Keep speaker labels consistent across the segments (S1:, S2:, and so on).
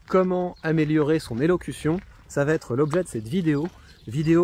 S1: comment améliorer son élocution. Ça va être l'objet de cette vidéo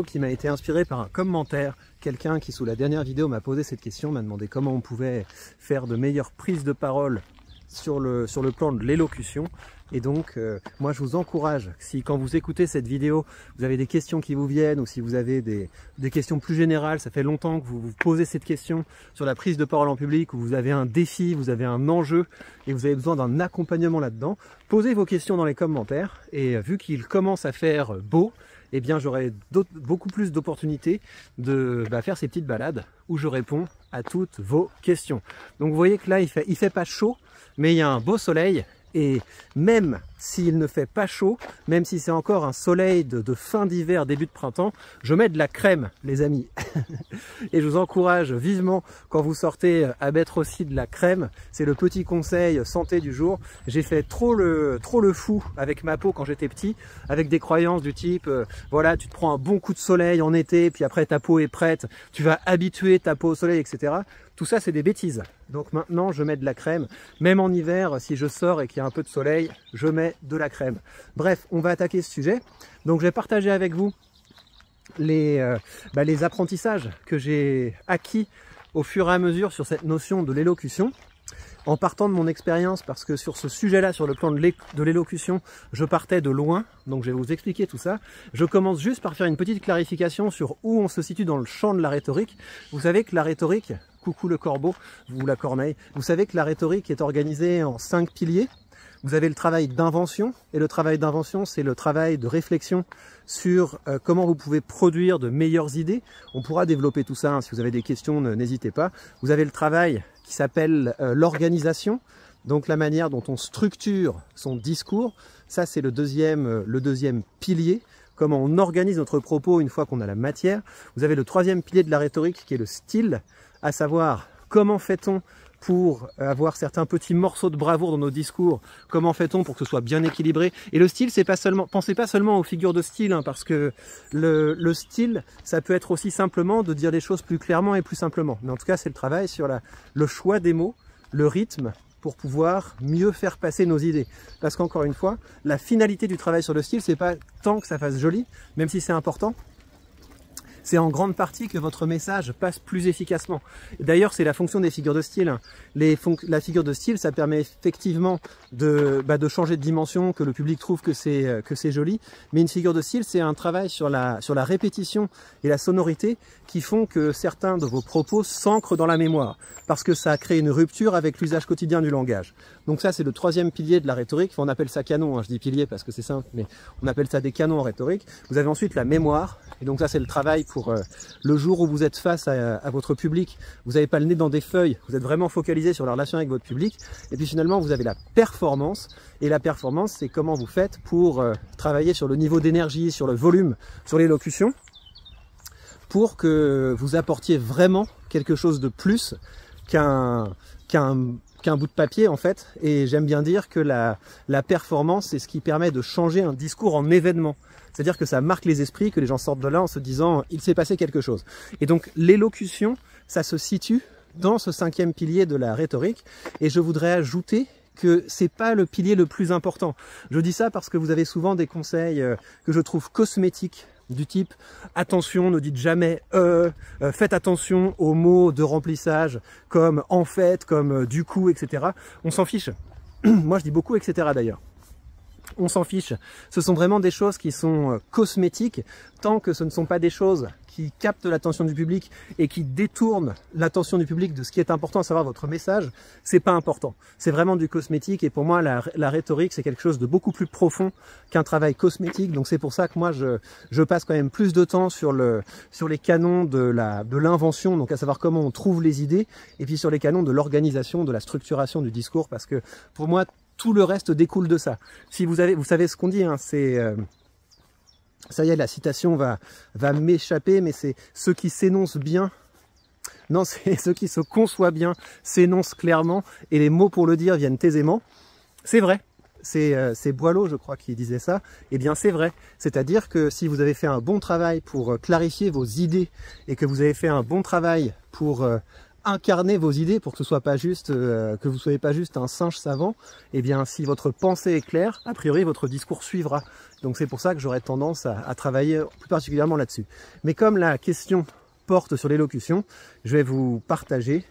S1: qui m'a été inspirée par un commentaire. Quelqu'un qui sous la dernière vidéo m'a posé cette question, m'a demandé comment on pouvait faire de meilleures prises de parole sur le plan de l'élocution. Et donc moi je vous encourage, si quand vous écoutez cette vidéo, vous avez des questions qui vous viennent, ou si vous avez des questions plus générales, ça fait longtemps que vous vous posez cette question sur la prise de parole en public, ou vous avez un défi, vous avez un enjeu, et vous avez besoin d'un accompagnement là-dedans, posez vos questions dans les commentaires, et vu qu'il commence à faire beau, eh bien j'aurai beaucoup plus d'opportunités de faire ces petites balades où je réponds à toutes vos questions. Donc vous voyez que là il fait pas chaud, mais il y a un beau soleil. Et même s'il ne fait pas chaud, même si c'est encore un soleil de fin d'hiver, début de printemps, je mets de la crème, les amis. Et je vous encourage vivement, quand vous sortez, à mettre aussi de la crème. C'est le petit conseil santé du jour. J'ai fait trop le fou avec ma peau quand j'étais petit, avec des croyances du type, voilà, tu te prends un bon coup de soleil en été, puis après ta peau est prête, tu vas habituer ta peau au soleil, etc. Tout ça, c'est des bêtises. Donc maintenant, je mets de la crème. Même en hiver, si je sors et qu'il y a un peu de soleil, je mets de la crème. Bref, on va attaquer ce sujet. Donc je vais partager avec vous les apprentissages que j'ai acquis au fur et à mesure sur cette notion de l'élocution. En partant de mon expérience, parce que sur ce sujet-là, sur le plan de l'élocution, je partais de loin, donc je vais vous expliquer tout ça. Je commence juste par faire une petite clarification sur où on se situe dans le champ de la rhétorique. Vous savez que la rhétorique, coucou le corbeau, ou la corneille, vous savez que la rhétorique est organisée en 5 piliers. Vous avez le travail d'invention, et le travail d'invention, c'est le travail de réflexion sur comment vous pouvez produire de meilleures idées. On pourra développer tout ça, hein. Si vous avez des questions, n'hésitez pas. Vous avez le travail qui s'appelle l'organisation, donc la manière dont on structure son discours. Ça, c'est le deuxième pilier, comment on organise notre propos une fois qu'on a la matière. Vous avez le troisième pilier de la rhétorique qui est le style, à savoir comment fait-on pour avoir certains petits morceaux de bravoure dans nos discours, comment fait-on pour que ce soit bien équilibré. Et le style, c'est pas seulement, pensez pas seulement aux figures de style, hein, parce que le style, ça peut être aussi simplement de dire les choses plus clairement et plus simplement. Mais en tout cas, c'est le travail sur le choix des mots, le rythme, pour pouvoir mieux faire passer nos idées. Parce qu'encore une fois, la finalité du travail sur le style, c'est pas tant que ça fasse joli, même si c'est important, c'est en grande partie que votre message passe plus efficacement. D'ailleurs, c'est la fonction des figures de style. La figure de style, ça permet effectivement de changer de dimension, que le public trouve que c'est joli. Mais une figure de style, c'est un travail sur la répétition et la sonorité qui font que certains de vos propos s'ancrent dans la mémoire. Parce que ça crée une rupture avec l'usage quotidien du langage. Donc ça, c'est le troisième pilier de la rhétorique. Enfin, on appelle ça canon, hein. Je dis pilier parce que c'est simple, mais on appelle ça des canons en rhétorique. Vous avez ensuite la mémoire. Et donc ça, c'est le travail pour le jour où vous êtes face à votre public. Vous n'avez pas le nez dans des feuilles. Vous êtes vraiment focalisé sur la relation avec votre public. Et puis finalement, vous avez la performance. Et la performance, c'est comment vous faites pour travailler sur le niveau d'énergie, sur le volume, sur l'élocution, pour que vous apportiez vraiment quelque chose de plus qu'un bout de papier en fait. Et j'aime bien dire que la performance, c'est ce qui permet de changer un discours en événement. C'est-à-dire que ça marque les esprits, que les gens sortent de là en se disant « il s'est passé quelque chose ». Et donc l'élocution, ça se situe dans ce cinquième pilier de la rhétorique. Et je voudrais ajouter que c'est pas le pilier le plus important. Je dis ça parce que vous avez souvent des conseils que je trouve cosmétiques, du type « attention, ne dites jamais faites attention aux mots de remplissage comme « en fait », comme « du coup », etc. » On s'en fiche. Moi, je dis beaucoup « etc. » d'ailleurs. On s'en fiche. Ce sont vraiment des choses qui sont cosmétiques, tant que ce ne sont pas des choses qui captent l'attention du public et qui détournent l'attention du public de ce qui est important, à savoir votre message, c'est pas important. C'est vraiment du cosmétique et pour moi, la rhétorique, c'est quelque chose de beaucoup plus profond qu'un travail cosmétique. Donc c'est pour ça que moi, je passe quand même plus de temps sur les canons de l'invention, donc à savoir comment on trouve les idées, et puis sur les canons de l'organisation, de la structuration du discours, parce que pour moi, tout le reste découle de ça. Si vous savez ce qu'on dit, hein, c'est ça y est, la citation va m'échapper, mais c'est ceux qui s'énoncent bien. Non, c'est ceux qui se conçoivent bien s'énoncent clairement et les mots pour le dire viennent aisément. C'est vrai. C'est Boileau, je crois, qui disait ça. Eh bien, c'est vrai. C'est-à-dire que si vous avez fait un bon travail pour clarifier vos idées et que vous avez fait un bon travail pour incarner vos idées pour que ce soit pas juste, que vous soyez pas juste un singe savant, eh bien si votre pensée est claire, a priori votre discours suivra. Donc c'est pour ça que j'aurais tendance à travailler plus particulièrement là-dessus. Mais comme la question porte sur l'élocution, je vais vous partager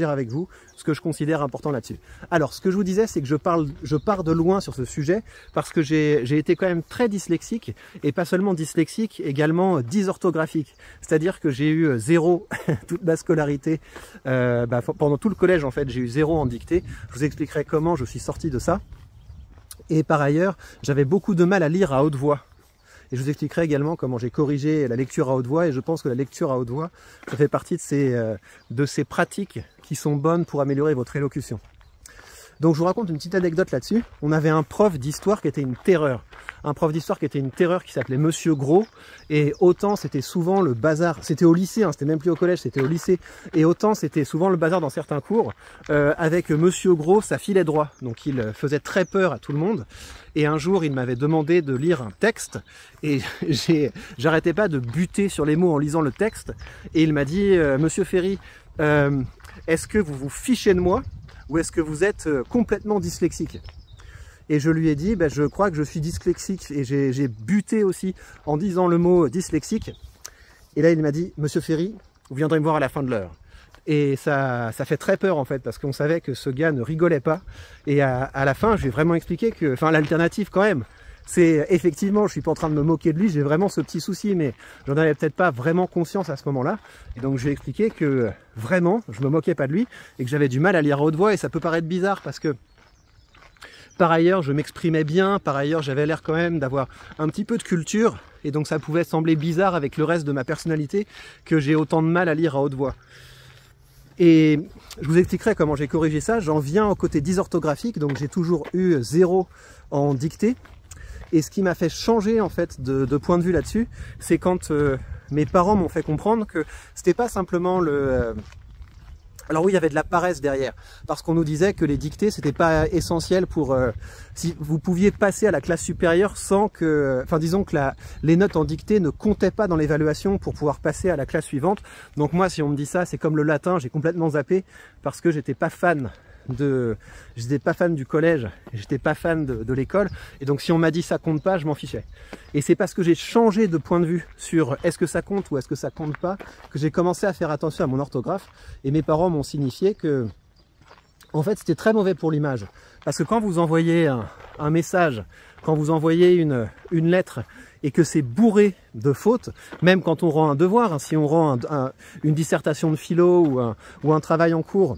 S1: avec vous ce que je considère important là-dessus. Alors, ce que je vous disais, c'est que je pars de loin sur ce sujet parce que j'ai été quand même très dyslexique, et pas seulement dyslexique, également dysorthographique. C'est-à-dire que j'ai eu 0 toute ma scolarité, pendant tout le collège en fait, j'ai eu 0 en dictée. Je vous expliquerai comment je suis sorti de ça. Et par ailleurs, j'avais beaucoup de mal à lire à haute voix. Et je vous expliquerai également comment j'ai corrigé la lecture à haute voix, et je pense que la lecture à haute voix, ça fait partie de ces pratiques qui sont bonnes pour améliorer votre élocution. Donc je vous raconte une petite anecdote là-dessus. On avait un prof d'histoire qui était une terreur. Un prof d'histoire qui était une terreur, qui s'appelait Monsieur Gros. Et autant c'était souvent le bazar, c'était au lycée, hein, c'était même plus au collège, c'était au lycée. Et autant c'était souvent le bazar dans certains cours. Avec Monsieur Gros, ça filait droit. Donc il faisait très peur à tout le monde. Et un jour, il m'avait demandé de lire un texte. Et j'arrêtais pas de buter sur les mots en lisant le texte. Et il m'a dit, Monsieur Ferry, est-ce que vous vous fichez de moi ? Ou est-ce que vous êtes complètement dyslexique? Et je lui ai dit, je crois que je suis dyslexique, et j'ai buté aussi en disant le mot dyslexique. Et là, il m'a dit, Monsieur Ferry, vous viendrez me voir à la fin de l'heure. Et ça fait très peur en fait, parce qu'on savait que ce gars ne rigolait pas. Et à la fin, je lui ai vraiment expliqué que, enfin l'alternative quand même, c'est effectivement, je suis pas en train de me moquer de lui, j'ai vraiment ce petit souci, mais j'en avais peut-être pas vraiment conscience à ce moment-là. Et donc je lui ai expliqué que vraiment, je me moquais pas de lui et que j'avais du mal à lire à haute voix. Et ça peut paraître bizarre parce que par ailleurs, je m'exprimais bien, par ailleurs, j'avais l'air quand même d'avoir un petit peu de culture. Et donc ça pouvait sembler bizarre avec le reste de ma personnalité que j'ai autant de mal à lire à haute voix. Et je vous expliquerai comment j'ai corrigé ça. J'en viens au côté dysorthographique, donc j'ai toujours eu 0 en dictée. Et ce qui m'a fait changer en fait de point de vue là-dessus, c'est quand mes parents m'ont fait comprendre que c'était pas simplement le... Alors oui, il y avait de la paresse derrière, parce qu'on nous disait que les dictées, c'était pas essentiel pour... si vous pouviez passer à la classe supérieure sans que... Enfin, disons que les notes en dictée ne comptaient pas dans l'évaluation pour pouvoir passer à la classe suivante. Donc moi, si on me dit ça, c'est comme le latin, j'ai complètement zappé, parce que j'étais pas fan du collège, j'étais pas fan de l'école, et donc si on m'a dit ça compte pas, je m'en fichais. Et c'est parce que j'ai changé de point de vue sur est-ce que ça compte ou est-ce que ça compte pas, que j'ai commencé à faire attention à mon orthographe, et mes parents m'ont signifié que en fait c'était très mauvais pour l'image, parce que quand vous envoyez un message, quand vous envoyez une lettre, et que c'est bourré de fautes, même quand on rend un devoir, hein, si on rend une dissertation de philo ou un travail en cours,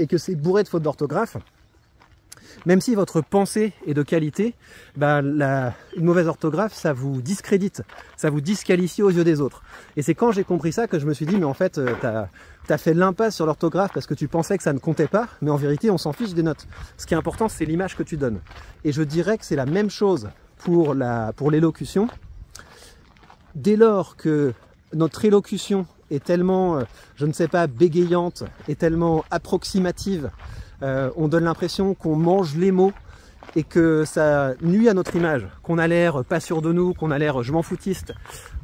S1: et que c'est bourré de fautes d'orthographe, même si votre pensée est de qualité, une mauvaise orthographe, ça vous discrédite, ça vous disqualifie aux yeux des autres. Et c'est quand j'ai compris ça que je me suis dit, mais en fait, t'as fait l'impasse sur l'orthographe parce que tu pensais que ça ne comptait pas, mais en vérité, on s'en fiche des notes. Ce qui est important, c'est l'image que tu donnes. Et je dirais que c'est la même chose pour l'élocution. Dès lors que notre élocution est tellement, je ne sais pas, bégayante, est tellement approximative, on donne l'impression qu'on mange les mots et que ça nuit à notre image, qu'on a l'air pas sûr de nous, qu'on a l'air je m'en foutiste,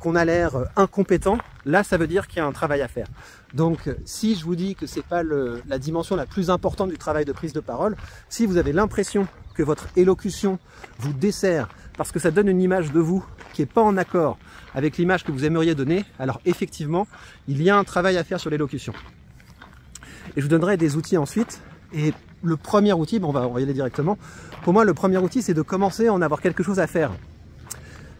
S1: qu'on a l'air incompétent, là ça veut dire qu'il y a un travail à faire. Donc si je vous dis que c'est pas la dimension la plus importante du travail de prise de parole, si vous avez l'impression que votre élocution vous dessert parce que ça donne une image de vous qui n'est pas en accord avec l'image que vous aimeriez donner, alors effectivement, il y a un travail à faire sur l'élocution. Et je vous donnerai des outils ensuite. Et le premier outil, on va y aller directement. Pour moi, le premier outil, c'est de commencer à en avoir quelque chose à faire.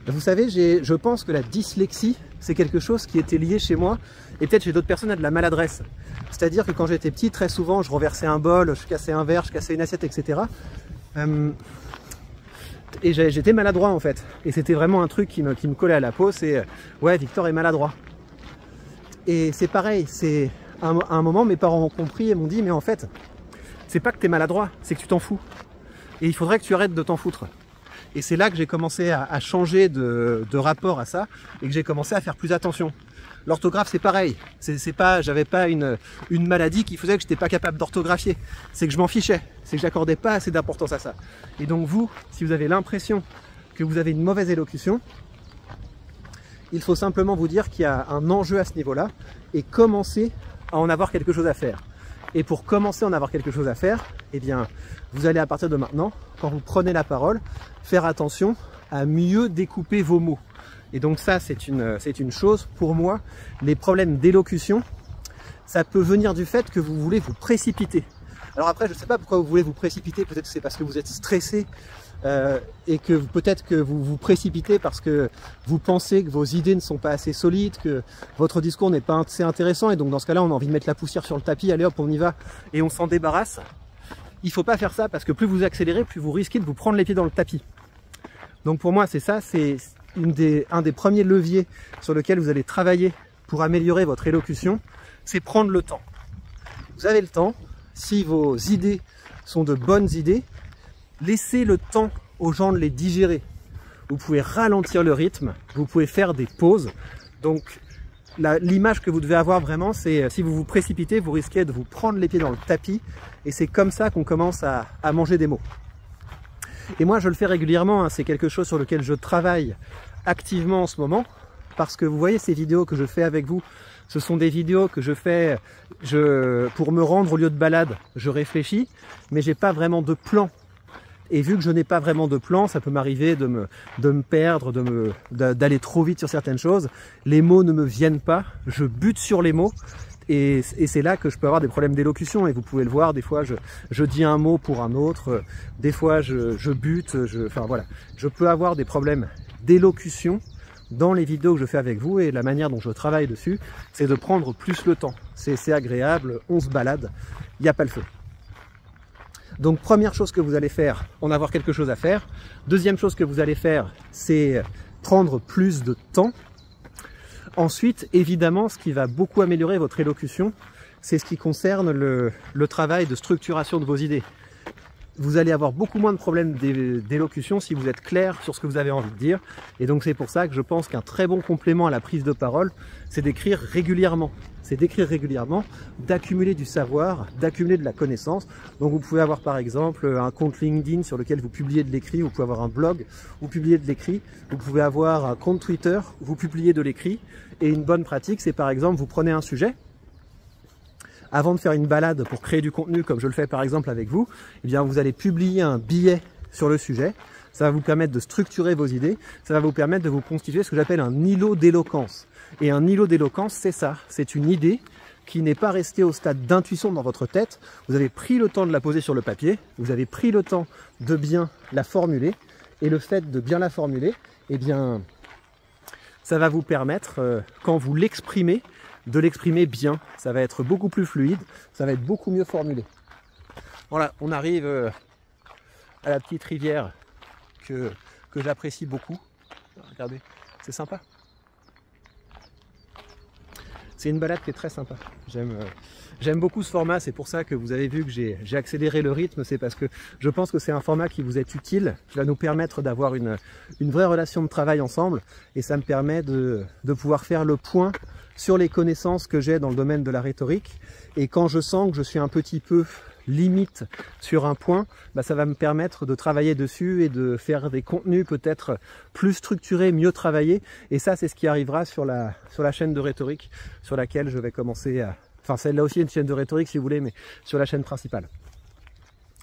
S1: Vous savez, je pense que la dyslexie, c'est quelque chose qui était lié chez moi, et peut-être chez d'autres personnes, à de la maladresse. C'est-à-dire que quand j'étais petit, très souvent, je renversais un bol, je cassais un verre, je cassais une assiette, etc. Et j'étais maladroit en fait. Et c'était vraiment un truc qui me collait à la peau, c'est ouais, Victor est maladroit. Et c'est pareil, c'est à un moment, mes parents ont compris et m'ont dit, mais en fait, c'est pas que tu es maladroit, c'est que tu t'en fous. Et il faudrait que tu arrêtes de t'en foutre. Et c'est là que j'ai commencé à changer de rapport à ça, et que j'ai commencé à faire plus attention. L'orthographe, c'est pareil. J'avais pas une maladie qui faisait que j'étais pas capable d'orthographier. C'est que je m'en fichais. C'est que j'accordais pas assez d'importance à ça. Et donc vous, si vous avez l'impression que vous avez une mauvaise élocution, il faut simplement vous dire qu'il y a un enjeu à ce niveau-là et commencer à en avoir quelque chose à faire. Et pour commencer à en avoir quelque chose à faire, eh bien, vous allez à partir de maintenant, quand vous prenez la parole, faire attention à mieux découper vos mots. Et donc ça, c'est une chose. Pour moi, les problèmes d'élocution, ça peut venir du fait que vous voulez vous précipiter. Alors après, je ne sais pas pourquoi vous voulez vous précipiter, peut-être que c'est parce que vous êtes stressé et que peut-être que vous vous précipitez parce que vous pensez que vos idées ne sont pas assez solides, que votre discours n'est pas assez intéressant et donc dans ce cas-là, on a envie de mettre la poussière sur le tapis, allez hop, on y va et on s'en débarrasse. Il ne faut pas faire ça parce que plus vous accélérez, plus vous risquez de vous prendre les pieds dans le tapis. Donc pour moi, c'est ça, c'est un des premiers leviers sur lequel vous allez travailler pour améliorer votre élocution, c'est prendre le temps. Vous avez le temps, si vos idées sont de bonnes idées, laissez le temps aux gens de les digérer. Vous pouvez ralentir le rythme, vous pouvez faire des pauses. Donc l'image que vous devez avoir vraiment, c'est si vous vous précipitez, vous risquez de vous prendre les pieds dans le tapis et c'est comme ça qu'on commence à manger des mots. Et moi je le fais régulièrement, hein, c'est quelque chose sur lequel je travaille activement en ce moment parce que vous voyez ces vidéos que je fais avec vous, ce sont des vidéos que je fais pour me rendre au lieu de balade, je réfléchis, mais j'ai pas vraiment de plan. Et vu que je n'ai pas vraiment de plan, ça peut m'arriver de me perdre, d'aller trop vite sur certaines choses. Les mots ne me viennent pas, je bute sur les mots et c'est là que je peux avoir des problèmes d'élocution. Et vous pouvez le voir, des fois je dis un mot pour un autre, des fois je bute, enfin voilà. Je peux avoir des problèmes d'élocution dans les vidéos que je fais avec vous et la manière dont je travaille dessus, c'est de prendre plus le temps. C'est agréable, on se balade, il n'y a pas le feu. Donc première chose que vous allez faire, en avoir quelque chose à faire. Deuxième chose que vous allez faire, c'est prendre plus de temps. Ensuite, évidemment, ce qui va beaucoup améliorer votre élocution, c'est ce qui concerne le travail de structuration de vos idées. Vous allez avoir beaucoup moins de problèmes d'élocution si vous êtes clair sur ce que vous avez envie de dire. Et donc c'est pour ça que je pense qu'un très bon complément à la prise de parole, c'est d'écrire régulièrement. C'est d'écrire régulièrement, d'accumuler du savoir, d'accumuler de la connaissance. Donc vous pouvez avoir par exemple un compte LinkedIn sur lequel vous publiez de l'écrit, vous pouvez avoir un blog, vous publiez de l'écrit, vous pouvez avoir un compte Twitter, vous publiez de l'écrit. Et une bonne pratique, c'est par exemple, vous prenez un sujet, avant de faire une balade pour créer du contenu, comme je le fais par exemple avec vous, eh bien vous allez publier un billet sur le sujet. Ça va vous permettre de structurer vos idées. Ça va vous permettre de vous constituer ce que j'appelle un îlot d'éloquence. Et un îlot d'éloquence, c'est ça. C'est une idée qui n'est pas restée au stade d'intuition dans votre tête. Vous avez pris le temps de la poser sur le papier. Vous avez pris le temps de bien la formuler. Et le fait de bien la formuler, eh bien, ça va vous permettre, quand vous l'exprimez, de l'exprimer bien, ça va être beaucoup plus fluide, ça va être beaucoup mieux formulé. Voilà, on arrive à la petite rivière que j'apprécie beaucoup. Regardez, c'est sympa. C'est une balade qui est très sympa. J'aime beaucoup ce format, c'est pour ça que vous avez vu que j'ai accéléré le rythme, c'est parce que je pense que c'est un format qui vous est utile, qui va nous permettre d'avoir une vraie relation de travail ensemble et ça me permet de pouvoir faire le point sur les connaissances que j'ai dans le domaine de la rhétorique et quand je sens que je suis un petit peu limite sur un point, bah ça va me permettre de travailler dessus et de faire des contenus peut-être plus structurés, mieux travaillés et ça c'est ce qui arrivera sur la chaîne de rhétorique sur laquelle je vais commencer à... Enfin celle-là aussi est une chaîne de rhétorique si vous voulez, mais sur la chaîne principale.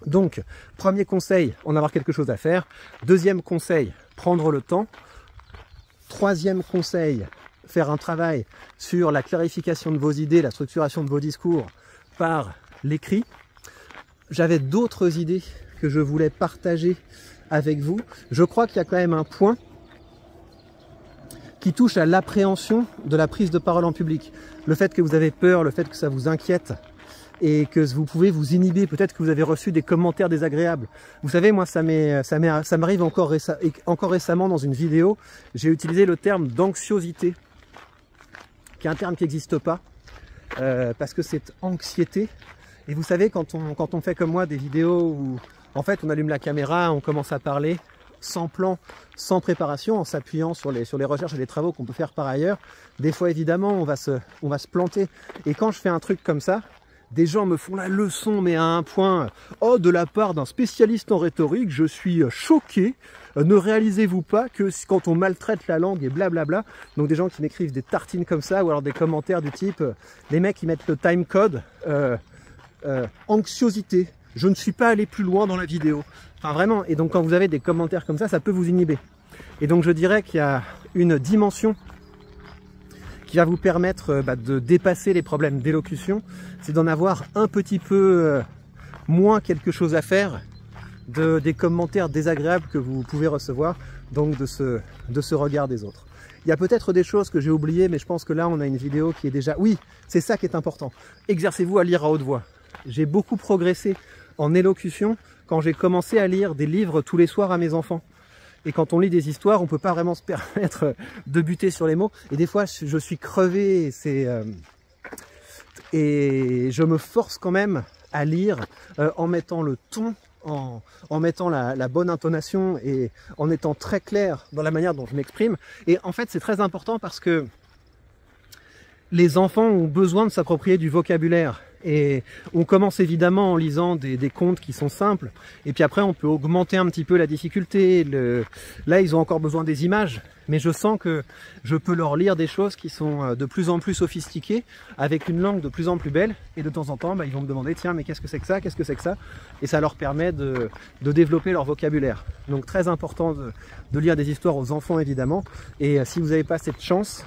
S1: Donc, premier conseil, en avoir quelque chose à faire. Deuxième conseil, prendre le temps. Troisième conseil, faire un travail sur la clarification de vos idées, la structuration de vos discours par l'écrit. J'avais d'autres idées que je voulais partager avec vous. Je crois qu'il y a quand même un point qui touche à l'appréhension de la prise de parole en public. Le fait que vous avez peur, le fait que ça vous inquiète et que vous pouvez vous inhiber, peut-être que vous avez reçu des commentaires désagréables. Vous savez, moi ça m'arrive encore récemment dans une vidéo, j'ai utilisé le terme d'anxiosité, qui est un terme qui n'existe pas, parce que c'est anxiété. Et vous savez, quand on fait comme moi des vidéos où en fait on allume la caméra, on commence à parler sans plan, sans préparation, en s'appuyant sur les recherches et les travaux qu'on peut faire par ailleurs, des fois évidemment on va se planter. Et quand je fais un truc comme ça, Des gens me font la leçon, mais à un point, oh, de la part d'un spécialiste en rhétorique, je suis choqué. Ne réalisez-vous pas que quand on maltraite la langue et blablabla, donc des gens qui m'écrivent des tartines comme ça, ou alors des commentaires du type, les mecs qui mettent le timecode, anxiosité, je ne suis pas allé plus loin dans la vidéo. Enfin vraiment, et donc quand vous avez des commentaires comme ça peut vous inhiber. Et donc je dirais qu'il y a une dimension qui va vous permettre de dépasser les problèmes d'élocution, c'est d'en avoir un petit peu moins quelque chose à faire des commentaires désagréables que vous pouvez recevoir, donc de ce regard des autres. Il y a peut-être des choses que j'ai oubliées, mais je pense que là on a une vidéo qui est déjà... Oui, c'est ça qui est important. Exercez-vous à lire à haute voix. J'ai beaucoup progressé en élocution quand j'ai commencé à lire des livres tous les soirs à mes enfants. Et quand on lit des histoires, on ne peut pas vraiment se permettre de buter sur les mots. Et des fois, je suis crevé. Et je me force quand même à lire en mettant le ton, en mettant la bonne intonation et en étant très clair dans la manière dont je m'exprime. Et en fait, c'est très important parce que les enfants ont besoin de s'approprier du vocabulaire. Et on commence évidemment en lisant des contes qui sont simples, et puis après on peut augmenter un petit peu la difficulté. Là ils ont encore besoin des images, mais je sens que je peux leur lire des choses qui sont de plus en plus sophistiquées, avec une langue de plus en plus belle, et de temps en temps ils vont me demander tiens mais qu'est-ce que c'est que ça, qu'est-ce que c'est que ça, et ça leur permet de développer leur vocabulaire. Donc très important de lire des histoires aux enfants évidemment, et si vous n'avez pas cette chance,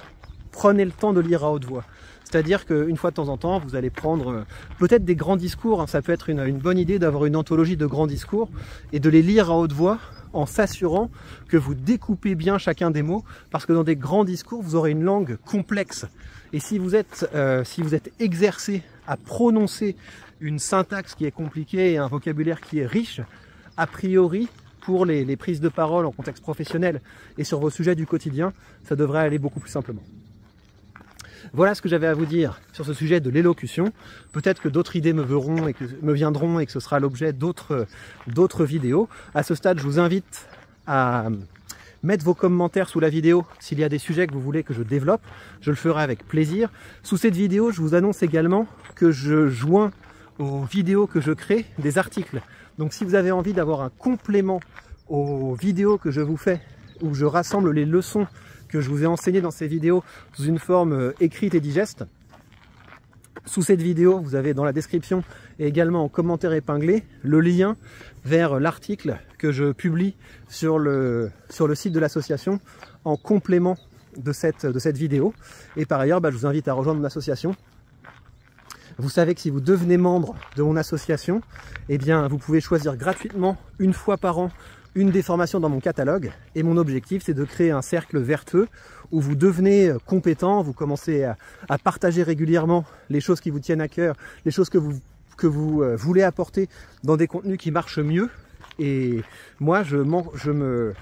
S1: prenez le temps de lire à haute voix. C'est-à-dire qu'une fois de temps en temps, vous allez prendre peut-être des grands discours, hein, ça peut être une bonne idée d'avoir une anthologie de grands discours et de les lire à haute voix en s'assurant que vous découpez bien chacun des mots, parce que dans des grands discours, vous aurez une langue complexe. Et si vous êtes exercé à prononcer une syntaxe qui est compliquée et un vocabulaire qui est riche, a priori, pour les prises de parole en contexte professionnel et sur vos sujets du quotidien, ça devrait aller beaucoup plus simplement. Voilà ce que j'avais à vous dire sur ce sujet de l'élocution. Peut-être que d'autres idées me viendront et que ce sera l'objet d'autres vidéos. À ce stade, je vous invite à mettre vos commentaires sous la vidéo s'il y a des sujets que vous voulez que je développe. Je le ferai avec plaisir. Sous cette vidéo, je vous annonce également que je joins aux vidéos que je crée des articles. Donc si vous avez envie d'avoir un complément aux vidéos que je vous fais, où je rassemble les leçons que je vous ai enseigné dans ces vidéos sous une forme écrite et digeste. Sous cette vidéo, vous avez dans la description et également en commentaire épinglé le lien vers l'article que je publie sur le site de l'association en complément de cette vidéo. Et par ailleurs, je vous invite à rejoindre mon association. Vous savez que si vous devenez membre de mon association, eh bien, vous pouvez choisir gratuitement une fois par an une des formations dans mon catalogue, et mon objectif c'est de créer un cercle vertueux où vous devenez compétent, vous commencez à partager régulièrement les choses qui vous tiennent à cœur, les choses que vous voulez apporter dans des contenus qui marchent mieux, et moi je me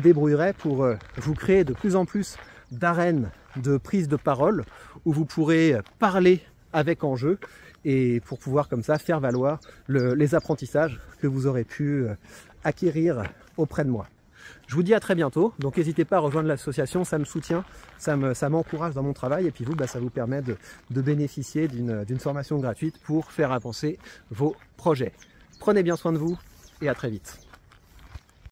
S1: débrouillerai pour vous créer de plus en plus d'arènes de prise de parole où vous pourrez parler avec enjeu, et pour pouvoir comme ça faire valoir les apprentissages que vous aurez pu acquérir auprès de moi. Je vous dis à très bientôt, donc n'hésitez pas à rejoindre l'association, ça me soutient, ça m'encourage dans mon travail, et puis vous, ça vous permet de bénéficier d'une formation gratuite pour faire avancer vos projets. Prenez bien soin de vous et à très vite.